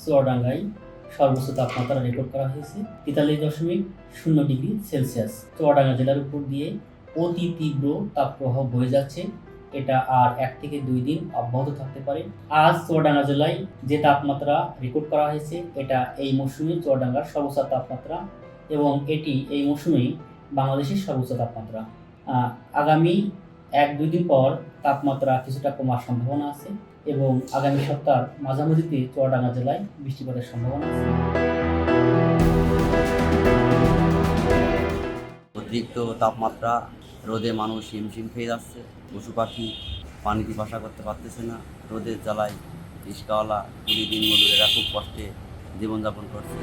চুয়াডাঙ্গায় সর্বোচ্চ তাপমাত্রা রেকর্ড করা হয়েছে 43.0 ডিগ্রি সেলসিয়াস। চুয়াডাঙ্গা জেলার উপর দিয়ে অতি তীব্র তাপপ্রবাহ বয়ে যাচ্ছে। এটা আর 1 থেকে 2 দিন অব্যাহত থাকতে পারে। আজ চুয়াডাঙ্গা জেলায় যে তাপমাত্রা রেকর্ড করা হয়েছে এটা এই মৌসুমে চুয়াডাঙ্গার সর্বোচ্চ তাপমাত্রা এবং এটি এই মৌসুমে বাংলাদেশের সর্বোচ্চ তাপমাত্রা। আগামী 1-2 দিন পর তাপমাত্রা কিছুটা কমার সম্ভাবনা আছে এবং আগামী সপ্তাহের মাঝামাঝিতে চুয়াডাঙ্গা জেলায় বৃষ্টিপাতের সম্ভাবনা আছে। অতিরিক্ত তাপমাত্রা রোদে মানুষ হিমশিম খেয়ে যাচ্ছে, পশু পাখি পানিতে বাসা করতে পারতেছে না। রোদের জ্বালায় রিক্সাওয়ালা কুলি দিন মজুরেরা খুব কষ্টে জীবনযাপন করছে।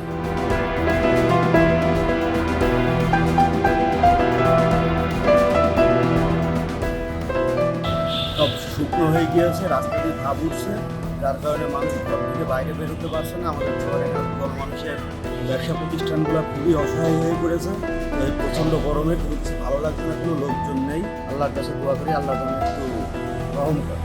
সব শুকনো হয়ে গিয়েছে, রাস্তা দিয়ে ভাব উঠছে, যার কারণে মানুষ ঘর থেকে বাইরে বেরোতে পারছে না। আমাদের বড় মানুষের ব্যবসা প্রতিষ্ঠানগুলো খুবই অসহায় হয়ে পড়েছে। এই প্রচণ্ড গরমে কোনো কিছু ভালো লাগছে না, কোনো লোকজন নেই। আল্লাহর কাছে দোয়া করি আল্লাহ যেন একটু রহম করে।